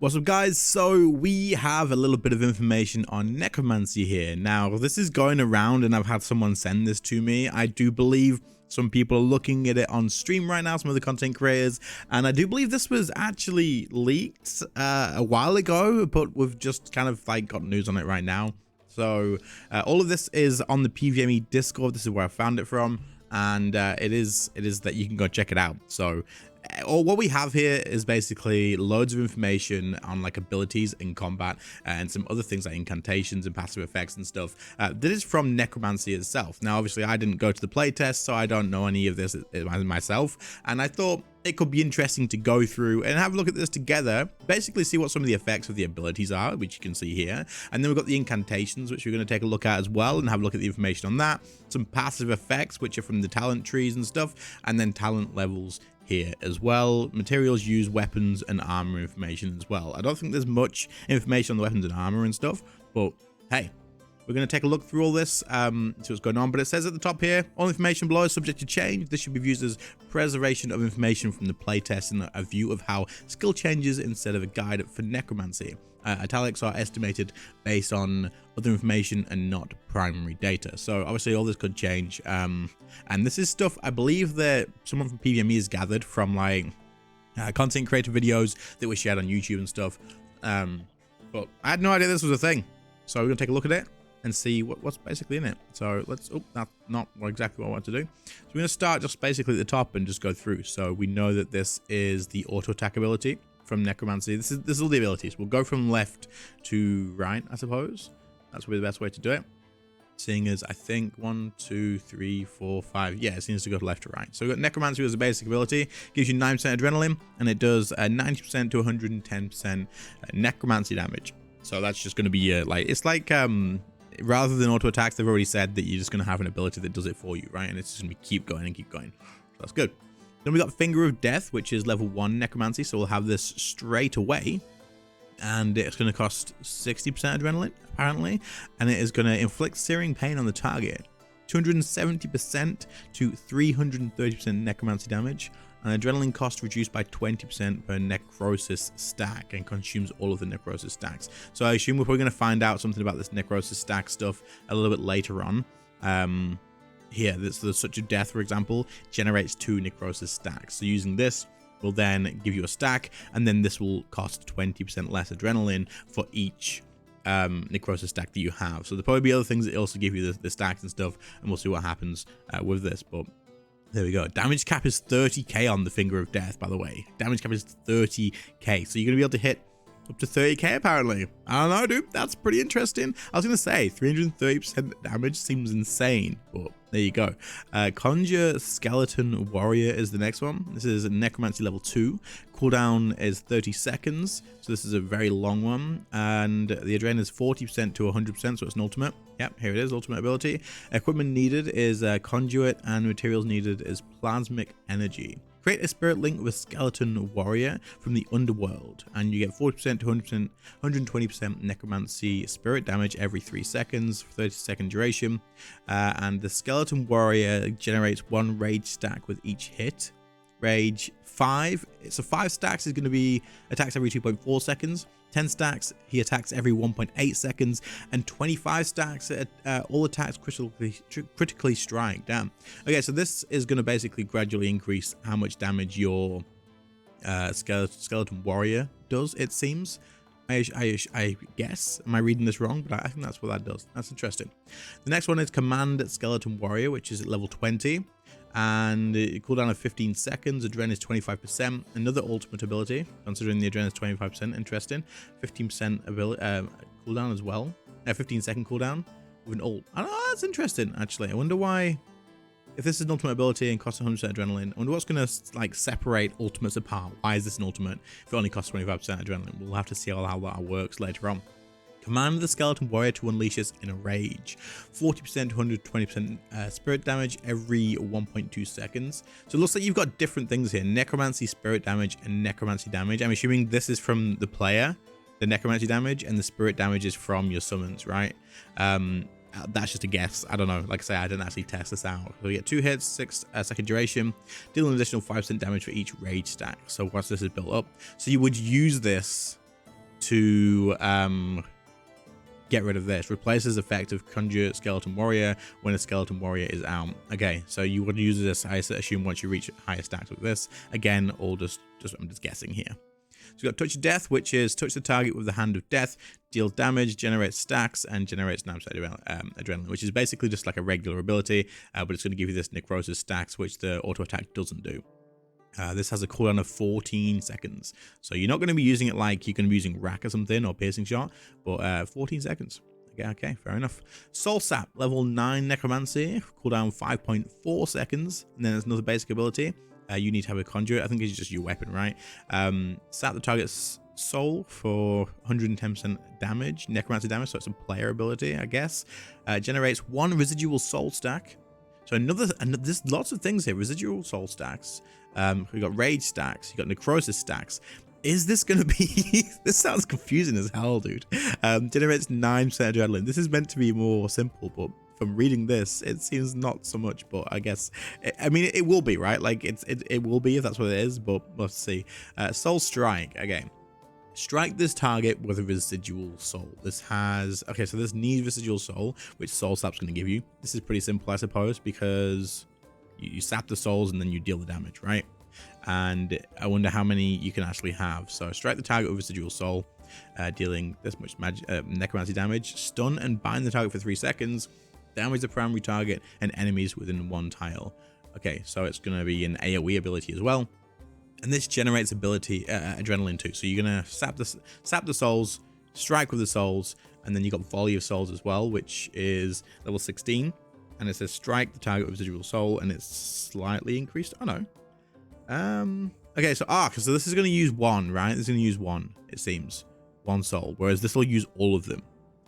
What's up, guys? So we have a little bit of information on Necromancy here. Now, this is going around and I've had someone send this to me. I do believe some people are looking at it on stream right now, some of the content creators, and I do believe this was actually leaked a while ago, but we've just kind of like got news on it right now. So all of this is on the PVME Discord. This is where I found it from, and it is that you can go check it out. So what we have here is basically loads of information on like abilities in combat and some other things like incantations and passive effects and stuff. That is from Necromancy itself. Now, obviously, I didn't go to the playtest, so I don't know any of this myself, and I thought it could be interesting to go through and have a look at this together, basically see what some of the effects of the abilities are, which you can see here. And then we've got the incantations, which we're going to take a look at as well and have a look at the information on that. Some passive effects, which are from the talent trees and stuff, and then talent levels here as well. Materials used, weapons and armor information as well. I don't think there's much information on the weapons and armor and stuff, but hey, we're going to take a look through all this, see what's going on. But it says at the top here, all information below is subject to change. This should be used as preservation of information from the playtest and a view of how skill changes instead of a guide for Necromancy. Italics are estimated based on other information and not primary data. So obviously all this could change. And this is stuff I believe that someone from PVME has gathered from like content creator videos that were shared on YouTube and stuff. But I had no idea this was a thing. So we're going to take a look at it and see what's basically in it. So let's, that's not exactly what I want to do. So we're going to start just basically at the top and just go through. So we know that this is the auto attack ability from Necromancy. This is all the abilities. We'll go from left to right, I suppose. That's probably the best way to do it. Seeing as I think 1, 2, 3, 4, 5. Yeah, it seems to go to left to right. So we've got Necromancy as a basic ability. Gives you 9% adrenaline, and it does 90% to 110% necromancy damage. So that's just going to be like, it's like rather than auto attacks, they've already said that you're just going to have an ability that does it for you, right? And it's just going to be keep going and keep going. So that's good. Then we got Finger of Death, which is level 1 Necromancy. So we'll have this straight away. And it's going to cost 60% adrenaline, apparently. And it is going to inflict searing pain on the target. 270% to 330% necromancy damage. And adrenaline cost reduced by 20% per necrosis stack and consumes all of the necrosis stacks. So I assume we're probably going to find out something about this necrosis stack stuff a little bit later on. Here, there's such a death, for example, generates 2 necrosis stacks. So using this will then give you a stack, and then this will cost 20% less adrenaline for each necrosis stack that you have. So there'll probably be other things that also give you the stacks and stuff, and we'll see what happens with this. But there we go. Damage cap is 30k on the Finger of Death, by the way. Damage cap is 30k. So you're going to be able to hit up to 30k, apparently. I don't know, dude. That's pretty interesting. I was going to say, 330% damage seems insane, but there you go. Conjure Skeleton Warrior is the next one. This is Necromancy level 2. Cooldown is 30 seconds, so this is a very long one. And the adrenaline is 40% to 100%, so it's an ultimate. Yep, here it is, ultimate ability. Equipment needed is Conduit, and materials needed is Plasmic Energy. Create a spirit link with Skeleton Warrior from the Underworld, and you get 40% to 100%, 120% Necromancy spirit damage every 3 seconds, 30-second duration. And the Skeleton Warrior generates 1 rage stack with each hit. Rage 5, so 5 stacks is going to be attacks every 2.4 seconds. 10 stacks, he attacks every 1.8 seconds, and 25 stacks, all attacks critically strike. Damn. Okay, so this is going to basically gradually increase how much damage your Skeleton Warrior does, it seems. I guess. Am I reading this wrong? But I think that's what that does. That's interesting. The next one is Command Skeleton Warrior, which is at level 20. And cooldown of 15 seconds, adrenaline is 25%. Another ultimate ability, considering the adrenaline is 25%, interesting. 15% ability cooldown as well. 15-second cooldown with an ult. I don't know, that's interesting, actually. I wonder why, if this is an ultimate ability and costs 100% adrenaline, I wonder what's going to like separate ultimates apart. Why is this an ultimate if it only costs 25% adrenaline? We'll have to see how that works later on. Command the Skeleton Warrior to unleash us in a rage. 40% to 120% spirit damage every 1.2 seconds. So it looks like you've got different things here. Necromancy spirit damage and necromancy damage. I'm assuming this is from the player, the necromancy damage, and the spirit damage is from your summons, right? That's just a guess. I don't know. Like I say, I didn't actually test this out. So we get 2 hits, 6-second duration, deal an additional 5% damage for each rage stack. So once this is built up, so you would use this to get rid of this. Replaces effect of Conjure Skeleton Warrior when a Skeleton Warrior is out. Okay, so you would use this, I assume, once you reach higher stacks with this. Again, all I'm just guessing here. So we've got Touch of Death, which is touch the target with the Hand of Death, deals damage, generates stacks, and generates adrenaline, which is basically just like a regular ability, but it's going to give you this Necrosis stacks, which the auto attack doesn't do. This has a cooldown of 14 seconds. So you're not going to be using it like you're going to be using Rack or something, or Piercing Shot, but 14 seconds. Okay, fair enough. Soul Sap, level 9 Necromancy, cooldown 5.4 seconds. And then there's another basic ability. You need to have a Conjure. I think it's just your weapon, right? Sap the target's soul for 110% damage, Necromancy damage, so it's a player ability, I guess. Generates 1 residual soul stack. So there's lots of things here. Residual soul stacks. We've got rage stacks. You've got necrosis stacks. Is this going to be... This sounds confusing as hell, dude. Generates 9% adrenaline. This is meant to be more simple, but from reading this, it seems not so much. But I guess... I mean, it will be, right? Like, it will be if that's what it is, but let's see. Soul Strike. Okay. Strike this target with a residual soul. This has... Okay, so this needs residual soul, which Soul Sap's going to give you. This is pretty simple, I suppose, because you sap the souls and then you deal the damage, right? And I wonder how many you can actually have. So strike the target with residual soul, dealing this much necromancy damage. Stun and bind the target for 3 seconds. Damage the primary target and enemies within 1 tile. Okay, so it's going to be an AoE ability as well. And this generates ability adrenaline too. So you're going to sap the souls, strike with the souls, and then you got volley of souls as well, which is level 16. And it says strike the target with residual soul, and it's slightly increased. Oh no. Okay, so so this is going to use 1, right? This is going to use 1, it seems. 1 soul, whereas this will use all of them.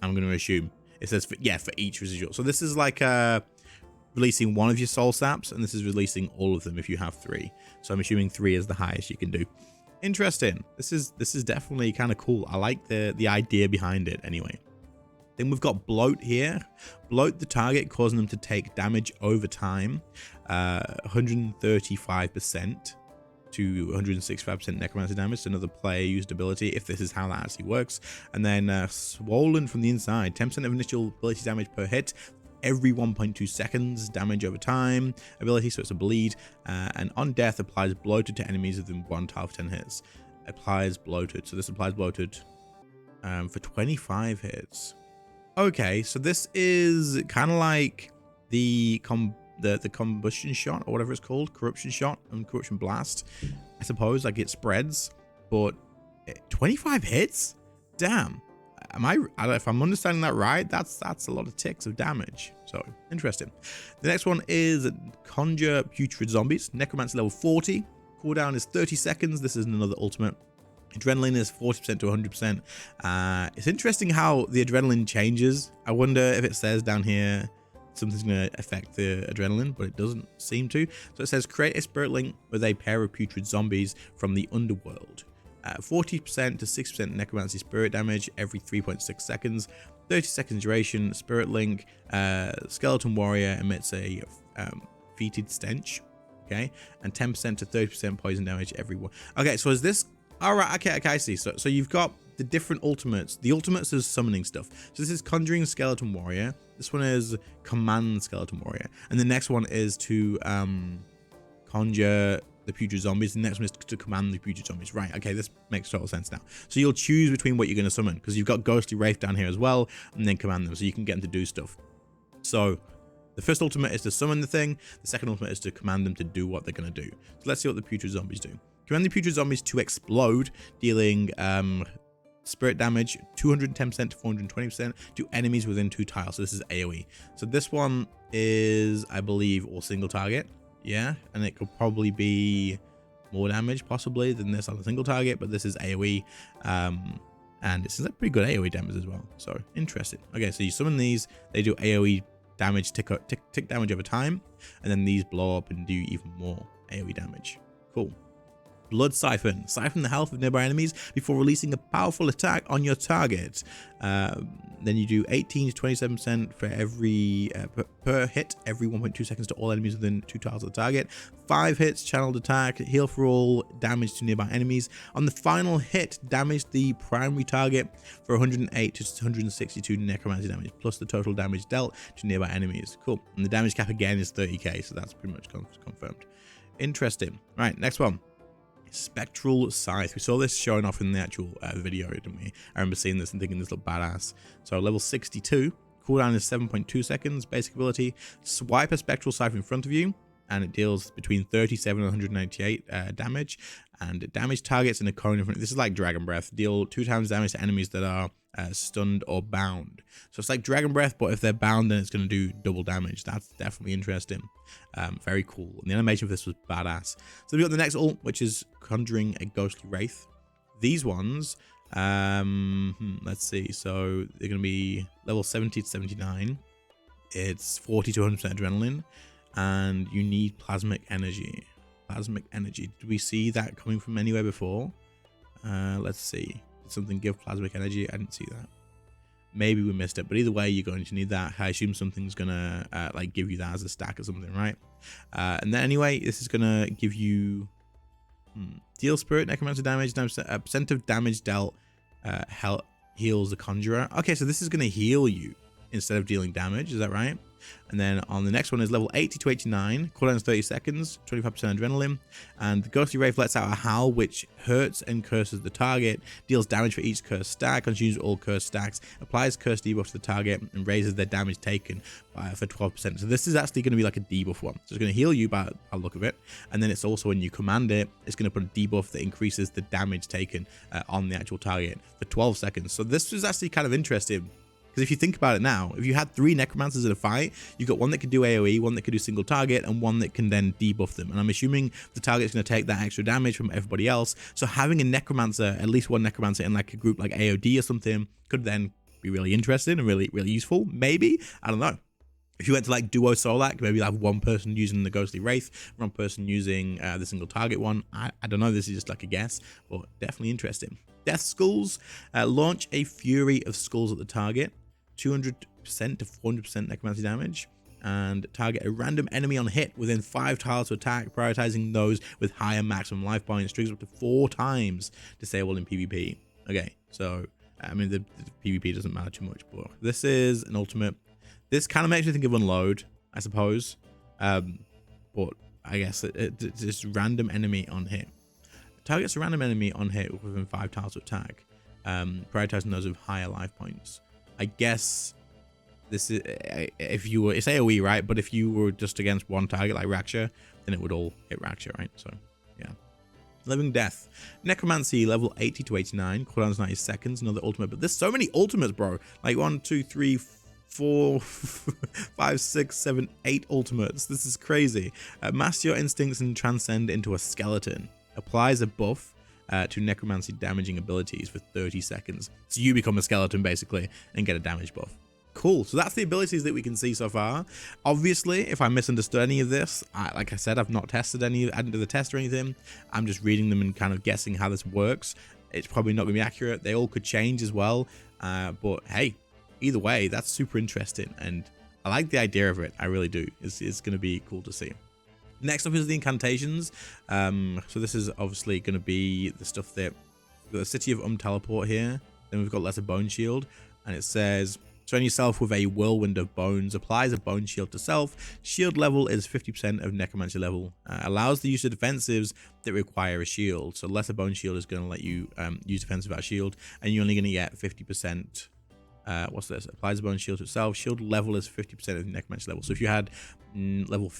I'm going to assume. It says for each residual. So this is like releasing 1 of your soul saps, and this is releasing all of them if you have 3. So I'm assuming 3 is the highest you can do. Interesting. This is definitely kind of cool. I like the idea behind it anyway. Then we've got Bloat here. Bloat the target, causing them to take damage over time. 135% to 165% necromancy damage. So another player used ability, if this is how that actually works. And then Swollen from the inside. 10% of initial ability damage per hit. Every 1.2 seconds, damage over time ability, so it's a bleed. And on death, applies Bloated to enemies within 1 tile for 10 hits. Applies Bloated. So this applies Bloated for 25 hits. Okay, so this is kind of like the combustion shot, or whatever it's called, corruption shot and corruption blast, I suppose. Like, it spreads, but 25 hits? Damn. If I'm understanding that right, that's a lot of ticks of damage. So interesting. The next one is Conjure Putrid Zombies, Necromancy level 40. Cooldown is 30 seconds. This is another ultimate. Adrenaline is 40% to 100%. It's interesting how the adrenaline changes. I wonder if it says down here something's going to affect the adrenaline, but it doesn't seem to. So it says create a spirit link with a pair of putrid zombies from the underworld. 40% to 6% necromancy spirit damage every 3.6 seconds. 30 seconds duration. Spirit link. Skeleton warrior emits a fetid stench. Okay, and 10% to 30% poison damage every one. Okay, so is this... All right, okay, I see. So you've got the different ultimates. The ultimates is summoning stuff. So this is Conjuring Skeleton Warrior. This one is Command Skeleton Warrior. And the next one is to conjure the putrid zombies. The next one is to command the putrid zombies. Right, okay, this makes total sense now. So you'll choose between what you're going to summon, because you've got Ghostly Wraith down here as well, and then command them, so you can get them to do stuff. So the first ultimate is to summon the thing. The second ultimate is to command them to do what they're going to do. So let's see what the putrid zombies do. Command the putrid zombies to explode, dealing spirit damage 210% to 420% to enemies within 2 tiles. So this is AoE. So this one is, I believe, all single target. Yeah, and it could probably be more damage possibly than this on a single target, but this is AoE. And it seems like pretty good AoE damage as well. So interesting. Okay, so you summon these, they do AoE damage, tick damage over time, and then these blow up and do even more AoE damage. Cool. Blood Siphon. Siphon the health of nearby enemies before releasing a powerful attack on your target. Then you do 18 to 27% for every per hit, every 1.2 seconds to all enemies within 2 tiles of the target. 5 hits, channeled attack, heal for all damage to nearby enemies. On the final hit, damage the primary target for 108 to 162 necromancy damage, plus the total damage dealt to nearby enemies. Cool. And the damage cap again is 30k, so that's pretty much confirmed. Interesting. Right, next one. Spectral Scythe. We saw this showing off in the actual video, didn't we? I remember seeing this and thinking this looked badass. So level 62, cooldown is 7.2 seconds, basic ability. Swipe a Spectral Scythe in front of you, and it deals between 37 and 198 damage. And damage targets in a cone in front. This is like Dragon Breath. Deal 2 times damage to enemies that are stunned or bound. So it's like Dragon Breath, but if they're bound, then it's going to do double damage. That's definitely interesting. Very cool. And the animation for this was badass. So we got the next ult, which is Conjuring a Ghostly Wraith. These ones, let's see. So they're going to be level 70 to 79. It's 40 to 100% adrenaline, and you need plasmic energy. Plasmic energy. Did we see that coming from anywhere before? Let's see. Did something give plasmic energy? I didn't see that. Maybe we missed it, but either way, you're going to need that. I assume something's gonna like give you that as a stack or something, right? And then anyway, this is gonna give you deal spirit necromancer damage. Percent of damage dealt heals the conjurer. Okay, so this is gonna heal you instead of dealing damage. Is that right? And then on the next one is level 80 to 89, cooldown is 30 seconds, 25% adrenaline, and the Ghostly Wraith lets out a howl which hurts and curses the target, deals damage for each cursed stack, consumes all cursed stacks, applies curse debuff to the target, and raises their damage taken for 12%. So this is actually going to be like a debuff one. So it's going to heal you by the look of it, and then it's also, when you command it, it's going to put a debuff that increases the damage taken on the actual target for 12 seconds. So this is actually kind of interesting. Because if you think about it now, if you had 3 necromancers in a fight, you've got one that could do AoE, one that could do single target, and one that can then debuff them. And I'm assuming the target's going to take that extra damage from everybody else. So having a necromancer, at least one necromancer in like a group like AOD or something, could then be really interesting and really useful. Maybe, I don't know. If you went to like duo Solak, maybe have one person using the Ghostly Wraith, one person using the single target one. I don't know, this is just like a guess, but definitely interesting. Death Skulls. Launch a Fury of Skulls at the target. 200% to 400% necromancy damage, and target a random enemy on hit within 5 tiles to attack, prioritizing those with higher maximum life points. Triggers up to 4 times disabled in PvP. Okay, so I mean the PvP doesn't matter too much, but this is an ultimate. This kind of makes me think of Unload, I suppose, but I guess it's just random enemy on hit. Targets a random enemy on hit within 5 tiles to attack, prioritizing those with higher life points. I guess this is, if you were, it's AoE, right? But if you were just against one target like Raksha, then it would all hit Raksha, right? So, yeah. Living Death. Necromancy, level 80 to 89. Cooldown's 90 seconds. Another ultimate. But there's so many ultimates, bro. Like 1, 2, 3, 4, 5, 6, 7, 8 ultimates. This is crazy. Master your instincts and transcend into a skeleton. Applies a buff to necromancy damaging abilities for 30 seconds. So you become a skeleton basically and get a damage buff. Cool. So that's the abilities that we can see so far. Obviously, if I misunderstood any of this, like I said, I've not tested any, I didn't do the test or anything. I'm just reading them and kind of guessing how this works. It's probably not going to be accurate. They all could change as well. But hey, either way, that's super interesting. And I like the idea of it. I really do. It's going to be cool to see. Next up is the incantations. So this is obviously going to be the stuff that we've got the City of Teleport here. Then we've got Lesser Bone Shield, and it says surround yourself with a whirlwind of bones. Applies a bone shield to self. Shield level is 50% of necromancy level. Allows the use of defensives that require a shield. So Lesser Bone Shield is going to let you use defensive without shield, and you're only going to get 50%. What's this? Applies a bone shield to itself. Shield level is 50% of the necromancy level. So if you had level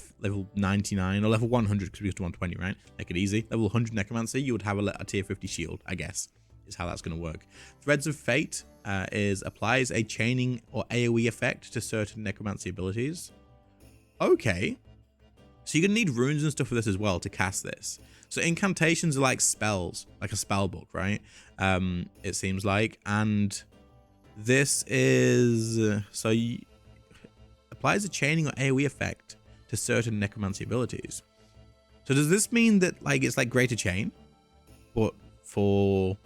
99 or level 100, because we have to 120, right? Make it easy. Level 100 necromancy, you would have a tier 50 shield, I guess, is how that's going to work. Threads of Fate applies a chaining or AoE effect to certain necromancy abilities. Okay. So you're going to need runes and stuff for this as well to cast this. So incantations are like spells, like a spell book, right? It seems like. And this is applies a chaining or AoE effect to certain necromancy abilities. So does this mean that like it's like Greater Chain? but for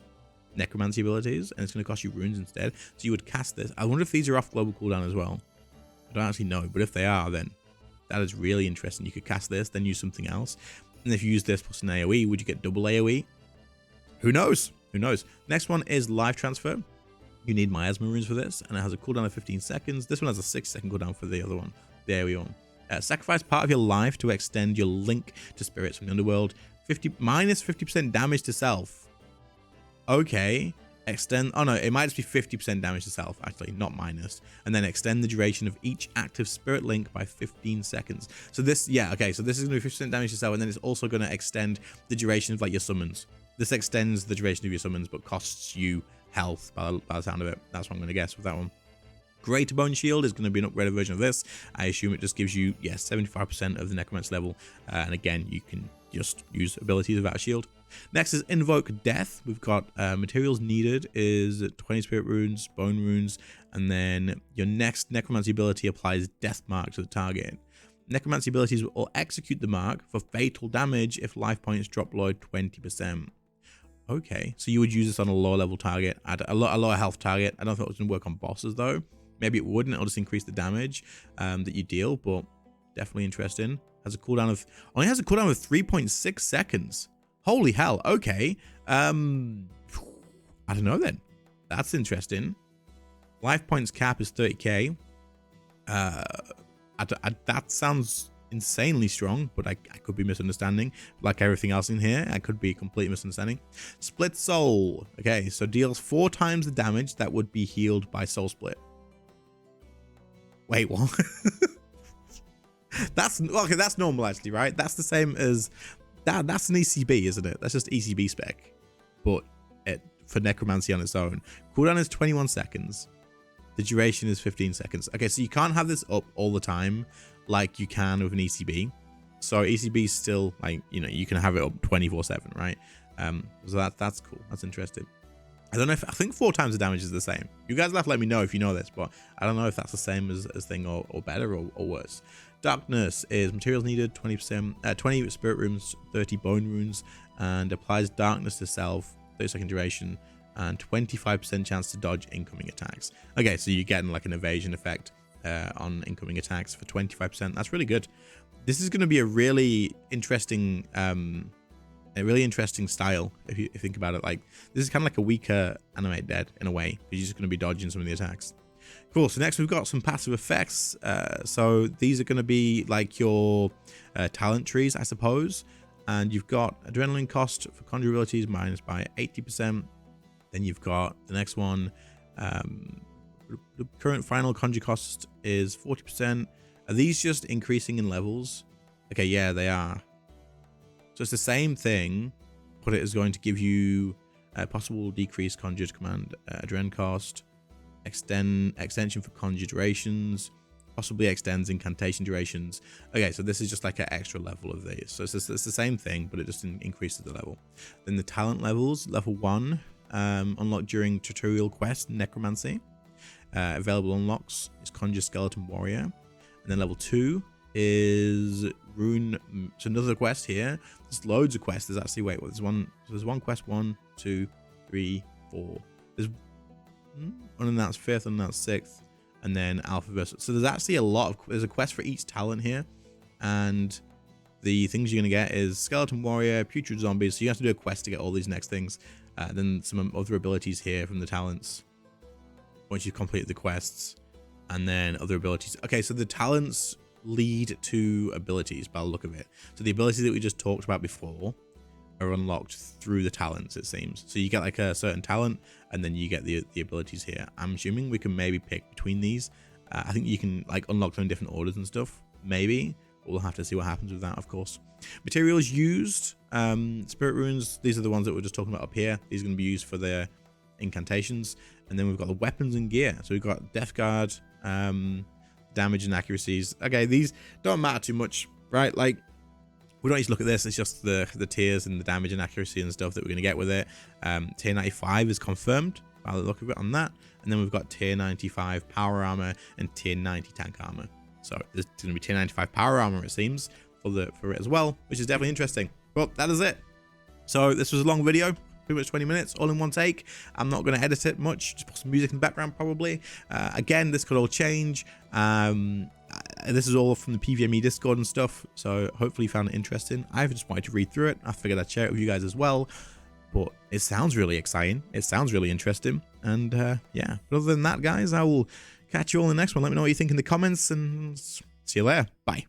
necromancy abilities, and it's going to cost you runes instead. So you would cast this. I wonder if these are off global cooldown as well. I don't actually know, but if they are, then that is really interesting. You could cast this, then use something else. And if you use this plus an AoE, would you get double AoE? Who knows? Who knows? Next one is life transfer. You need miasma runes for this, and it has a cooldown of 15 seconds. This one has a 6-second cooldown for the other one, the AoE one. Sacrifice part of your life to extend your link to spirits from the underworld. Minus 50% damage to self. Okay. Extend. Oh no, it might just be 50% damage to self, actually, not minus. And then extend the duration of each active spirit link by 15 seconds. So this, yeah, okay. So this is going to be 50% damage to self, and then it's also going to extend the duration of like your summons. This extends the duration of your summons, but costs you health by the sound of it. That's what I'm going to guess with that one. Greater Bone Shield is going to be an upgraded version of this. I assume it just gives you, 75% of the Necromancy level. And again, you can just use abilities without a shield. Next is Invoke Death. We've got materials needed is 20 Spirit Runes, Bone Runes, and then your next Necromancy ability applies Death Mark to the target. Necromancy abilities will execute the mark for fatal damage if life points drop below 20%. Okay, so you would use this on a lower level target, a lower health target. I don't think it was going to work on bosses though. Maybe it wouldn't. It'll just increase the damage that you deal, but definitely interesting. Has a cooldown of only has a cooldown of 3.6 seconds. Holy hell. Okay. I don't know then. That's interesting. Life points cap is 30k. That sounds insanely strong, but I could be misunderstanding. Like everything else in here, I could be complete misunderstanding. Split Soul. Okay, so deals 4 times the damage that would be healed by Soul Split. Wait, what? That's okay. That's normal, actually, right? That's the same as that. That's an ECB, isn't it? That's just ECB spec, but for Necromancy on its own. Cooldown is 21 seconds. The duration is 15 seconds. Okay, so you can't have this up all the time like you can with an ECB. So ECB is still like, you can have it up 24/7, right? So that's cool. That's interesting. I don't know if I think 4 times the damage is the same. You guys will have to let me know if you know this, but I don't know if that's the same as thing or better or worse. Darkness is materials needed 20%, 20 spirit runes, 30 bone runes, and applies darkness to self, 30-second duration, and 25% chance to dodge incoming attacks. Okay, so you're getting like an evasion effect on incoming attacks for 25%. That's really good. This is going to be a really interesting style if you think about it. Like, this is kind of like a weaker Animate Dead in a way. You're just going to be dodging some of the attacks. Cool. So next we've got some passive effects. So these are going to be like your talent trees, I suppose. And you've got adrenaline cost for conjure abilities minus by 80%. Then you've got the next one. The current final conjure cost is 40%. Are these just increasing in levels? Okay, yeah, they are. So it's the same thing, but it is going to give you a possible decreased conjured command adrenaline cost, extension for conjure durations, possibly extends incantation durations. Okay, so this is just like an extra level of these. So it's the same thing, but it just increases the level. Then the talent levels, level 1, unlocked during tutorial quest Necromancy. Available unlocks is Conjure Skeleton Warrior. And then level 2 is Rune. So another quest here. There's loads of quests. There's actually, wait, there's one quest, 1, 2, 3, 4. There's one and that's 5th and that's 6th. And then Alpha versus. So there's actually a lot of, there's a quest for each talent here. And the things you're going to get is Skeleton Warrior, Putrid Zombies. So you have to do a quest to get all these next things. Then some other abilities here from the talents once you've completed the quests, and then other abilities. Okay, so the talents lead to abilities by the look of it. So the abilities that we just talked about before are unlocked through the talents, it seems. So you get like a certain talent, and then you get the abilities here. I'm assuming we can maybe pick between these. I think you can like unlock them in different orders and stuff, maybe. We'll have to see what happens with that, of course. Materials used, spirit runes. These are the ones that we're just talking about up here. These are going to be used for their incantations. And then we've got the weapons and gear. So we've got Death Guard, damage and accuracies. Okay, these don't matter too much, right? Like, we don't need to look at this. It's just the tiers and the damage and accuracy and stuff that we're going to get with it. Tier 95 is confirmed by the look of it on that. And then we've got tier 95 power armor and tier 90 tank armor. So there's going to be tier 95 power armor, it seems, for it as well, which is definitely interesting. Well, that is it. So this was a long video, pretty much 20 minutes, all in one take. I'm not going to edit it much, just put some music in the background probably. Again, this could all change. This is all from the PVME Discord and stuff, so hopefully you found it interesting. I just wanted to read through it. I figured I'd share it with you guys as well, but it sounds really exciting. It sounds really interesting, and yeah. But other than that, guys, I will catch you all in the next one. Let me know what you think in the comments, and see you later. Bye.